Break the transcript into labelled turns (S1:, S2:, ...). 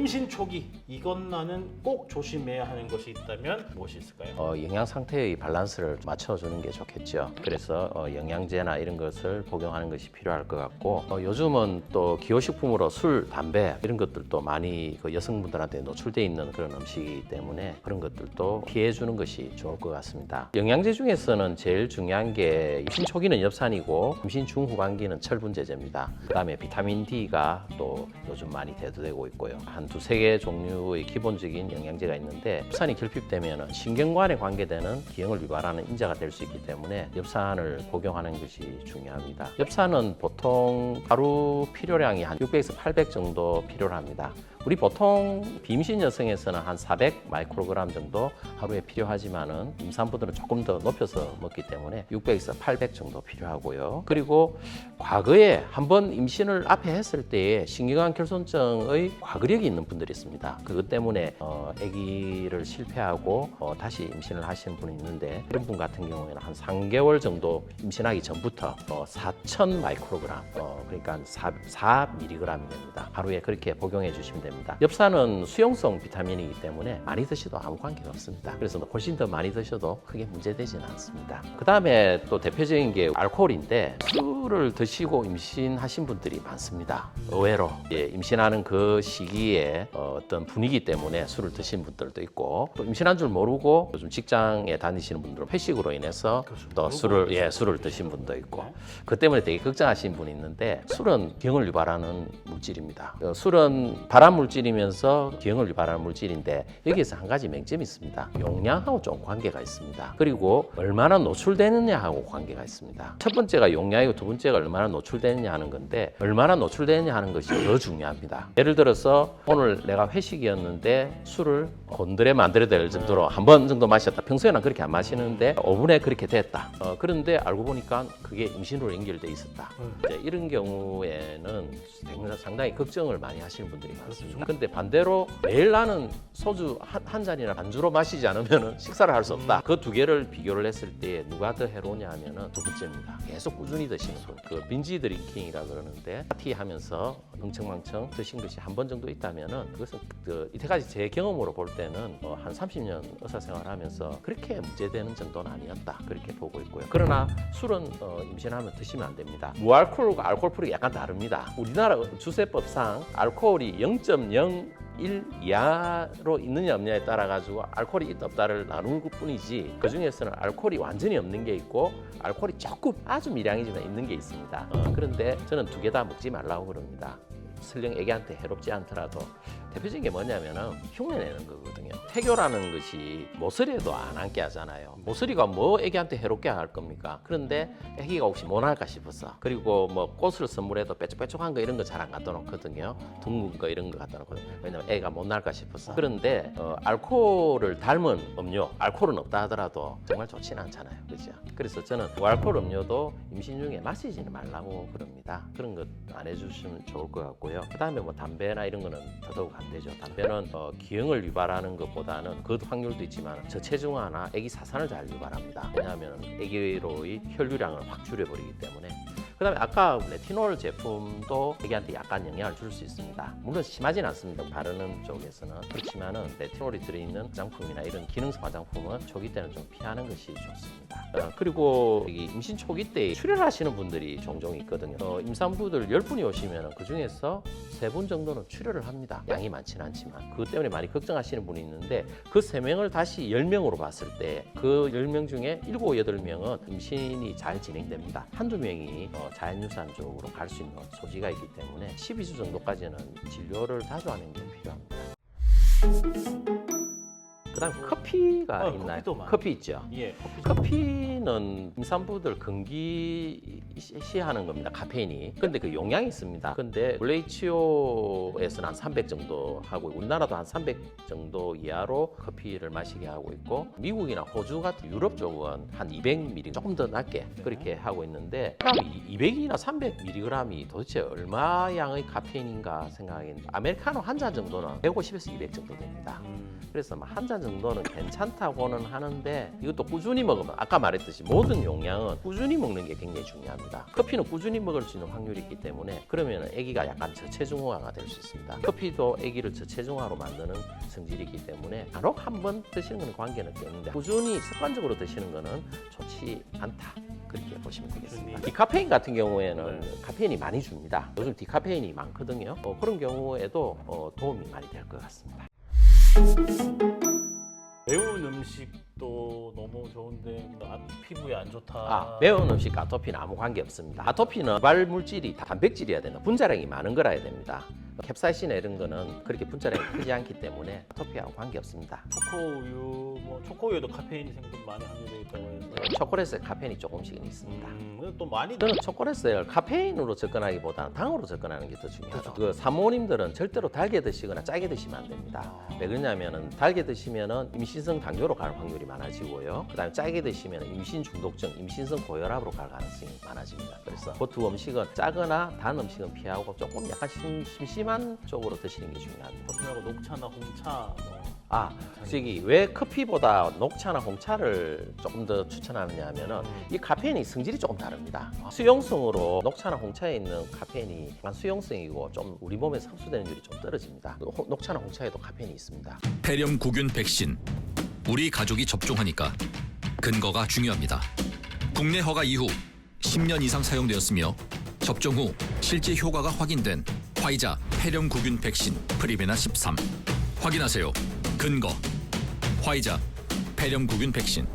S1: 임신 초기 이건 나는 꼭 조심해야 하는 것이 있다면 무엇이 있을까요?
S2: 영양 상태의 밸런스를 맞춰주는 게 좋겠죠. 그래서 영양제나 이런 것을 복용하는 것이 필요할 것 같고 요즘은 또 기호식품으로 술, 담배 이런 것들도 많이 그 여성분들한테 노출돼 있는 그런 음식이기 때문에 그런 것들도 피해주는 것이 좋을 것 같습니다. 영양제 중에서는 제일 중요한 게 임신 초기는 엽산이고 임신 중후반기는 철분제제입니다. 그다음에 비타민 D가 또 요즘 많이 대두되고 있고요. 한 두세 개 종류의 기본적인 영양제가 있는데 엽산이 결핍되면 신경관에 관계되는 기형을 유발하는 인자가 될 수 있기 때문에 엽산을 복용하는 것이 중요합니다. 엽산은 보통 하루 필요량이 한 600에서 800 정도 필요로 합니다. 우리 보통 비임신 여성에서는 한 400 마이크로그램 정도 하루에 필요하지만은 임산부들은 조금 더 높여서 먹기 때문에 600에서 800 정도 필요하고요. 그리고 과거에 한번 임신을 앞에 했을 때에 신경관 결손증의 과거력이 있는 분들이 있습니다. 그것 때문에 아기를 실패하고 다시 임신을 하시는 분이 있는데 이런 분 같은 경우에는 한 3개월 정도 임신하기 전부터 4,000 마이크로그램 그러니까 한 4mg이 됩니다. 하루에 그렇게 복용해 주시면 됩니다. 엽산은 수용성 비타민이기 때문에 많이 드셔도 아무 관계가 없습니다. 그래서 훨씬 더 많이 드셔도 크게 문제되지는 않습니다. 그 다음에 또 대표적인 게 알코올인데 술을 드시고 임신하신 분들이 많습니다. 의외로 임신하는 그 시기에 어떤 분위기 때문에 술을 드신 분들도 있고 또 임신한 줄 모르고 요즘 직장에 다니시는 분들은 회식으로 인해서 또 술을 드신 분도 있고 그 때문에 되게 걱정하시는 분이 있는데 술은 기형을 유발하는 물질입니다. 술은 발암 물질이면서 기형을 유발하는 물질인데 여기에서 한 가지 맹점이 있습니다. 용량하고 좀 관계가 있습니다. 그리고 얼마나 노출되느냐하고 관계가 있습니다. 첫 번째가 용량이고 두 번째가 얼마나 노출되느냐 하는 건데 얼마나 노출되느냐 하는 것이 더 중요합니다. 예를 들어서 오늘 내가 회식이었는데 술을 곤드레 만들어야 될 정도로 한 번 정도 마셨다. 평소에는 그렇게 안 마시는데 5분에 그렇게 됐다. 그런데 알고 보니까 그게 임신으로 연결돼 있었다. 이제 이런 경우에는 상당히 걱정을 많이 하시는 분들이 많습니다. 근데 반대로 매일 나는 소주 한 잔이나 반주로 마시지 않으면 식사를 할 수 없다. 그 두 개를 비교를 했을 때 누가 더 해로우냐 하면은 두 번째입니다. 계속 꾸준히 드시는 분. 그 빈지 드링킹이라 그러는데 파티하면서 흥청망청 드신 것이 한 번 정도 있다면은 그것은 이때까지 제 경험으로 볼 때는 한 30년 의사생활하면서 그렇게 문제되는 정도는 아니었다. 그렇게 보고 있고요. 그러나 술은 임신하면 드시면 안 됩니다. 무알코올과 알코올풀이 약간 다릅니다. 우리나라 주세법상 알코올이 0.01 이하로 있느냐 없느냐에 따라 가지고 알코올이 있다 없다를 나누는 것뿐이지 그 중에서는 알코올이 완전히 없는 게 있고 알코올이 조금 아주 미량이지만 있는 게 있습니다. 그런데 저는 두 개 다 먹지 말라고 그럽니다. 설령 애기한테 해롭지 않더라도 대표적인 게 뭐냐면은 흉내내는 거거든요. 태교라는 것이 모서리에도 안 앉게 하잖아요. 모서리가 뭐 애기한테 해롭게 할 겁니까? 그런데 애기가 혹시 못 할까 싶어서 그리고 뭐 꽃을 선물해도 뾰족뾰족한 거 이런 거 잘 안 갖다 놓거든요. 둥근 거 이런 거 갖다 놓거든요. 왜냐면 애가 못 날까 싶어서. 그런데 알코올을 닮은 음료, 알코올은 없다 하더라도 정말 좋지는 않잖아요. 그죠? 그래서 저는 무알코올 음료도 임신 중에 마시지는 말라고 그럽니다. 그런 것 안 해주시면 좋을 것 같고요. 그 다음에 뭐 담배나 이런 거는 더더욱 안 되죠. 담배는 기형을 유발하는 것보다는 그 확률도 있지만 저체중아나 아기 사산을 잘 유발합니다. 왜냐하면 아기로의 혈류량을 확 줄여버리기 때문에. 그 다음에 아까 레티놀 제품도 애기한테 약간 영향을 줄 수 있습니다. 물론 심하진 않습니다. 바르는 쪽에서는. 그렇지만은 레티놀이 들어있는 화장품이나 이런 기능성 화장품은 초기 때는 좀 피하는 것이 좋습니다. 그리고 임신 초기 때 출혈하시는 분들이 종종 있거든요. 임산부들 10분이 오시면 그 중에서 3분 정도는 출혈을 합니다. 양이 많지는 않지만. 그것 때문에 많이 걱정하시는 분이 있는데 그 3명을 다시 10명으로 봤을 때 그 10명 중에 7, 8명은 임신이 잘 진행됩니다. 한두 명이 자연유산 쪽으로 갈 수 있는 소지가 있기 때문에 12주 정도까지는 진료를 자주 하는 게 필요합니다. 그다음 커피가 있나요? 커피 있죠.
S1: 예,
S2: 커피는 임산부들 금기시하는 겁니다. 카페인이. 근데 그 용량이 있습니다. 근데 WHO에서는 한 300 정도 하고 우리나라도 한 300 정도 이하로 커피를 마시게 하고 있고 미국이나 호주 같은 유럽 쪽은 한 200mg 조금 더 낮게 그렇게 하고 있는데 200이나 300mg이 도대체 얼마 양의 카페인인가 생각하겠는데 아메리카노 한 잔 정도는 150에서 200 정도 됩니다. 그래서 한 잔 정도는 괜찮다고는 하는데 이것도 꾸준히 먹으면 아까 말했듯이 모든 용량은 꾸준히 먹는 게 굉장히 중요합니다. 커피는 꾸준히 먹을 수 있는 확률이 있기 때문에 그러면 아기가 약간 저체중화가 될 수 있습니다. 커피도 아기를 저체중화로 만드는 성질이기 때문에 간혹 한 번 드시는 건 관계는 없는데 꾸준히 습관적으로 드시는 거는 좋지 않다. 그렇게 보시면 되겠습니다. 디카페인 같은 경우에는 카페인이 많이 줍니다. 요즘 디카페인이 많거든요. 그런 경우에도 도움이 많이 될 것 같습니다.
S1: 매운 음식도 너무 좋은데 피부에 안 좋다.
S2: 매운 음식 아토피는 아무 관계 없습니다. 아토피는 유발 물질이 다 단백질이어야 되는 분자량이 많은 거라 해야 됩니다. 캡사이신이나 이런 거는 그렇게 분자량이 크지 않기 때문에 아토피하고 관계 없습니다.
S1: 초코우유, 초코우유도 카페인이 생각 많이 함유되어 있다고 해서.
S2: 초콜릿에 카페인이 조금씩은 있습니다.
S1: 또 많이
S2: 저는 초콜릿을 카페인으로 접근하기보다는 당으로 접근하는 게 더 중요하죠. 그 사모님들은 절대로 달게 드시거나 짜게 드시면 안 됩니다. 왜 그러냐면은 달게 드시면은 임신성 당뇨로 갈 확률이 많아지고요. 그다음에 짜게 드시면 임신 중독증, 임신성 고혈압으로 갈 가능성이 많아집니다. 그래서 그 두 음식은 짜거나 단 음식은 피하고 조금 약간 심심한 쪽으로 드시는 게 중요합니다.
S1: 커피 말고 녹차나 홍차.
S2: 왜 커피보다 녹차나 홍차를 조금 더 추천하느냐 하면은 이 카페인이 성질이 조금 다릅니다. 수용성으로 녹차나 홍차에 있는 카페인이 약간 수용성이고 좀 우리 몸에서 흡수되는 율이 좀 떨어집니다. 녹차나 홍차에도 카페인이 있습니다.
S3: 폐렴구균 백신. 우리 가족이 접종하니까 근거가 중요합니다. 국내 허가 이후 10년 이상 사용되었으며 접종 후 실제 효과가 확인된 화이자 폐렴구균 백신 프리베나 13. 확인하세요. 근거. 화이자 폐렴구균 백신.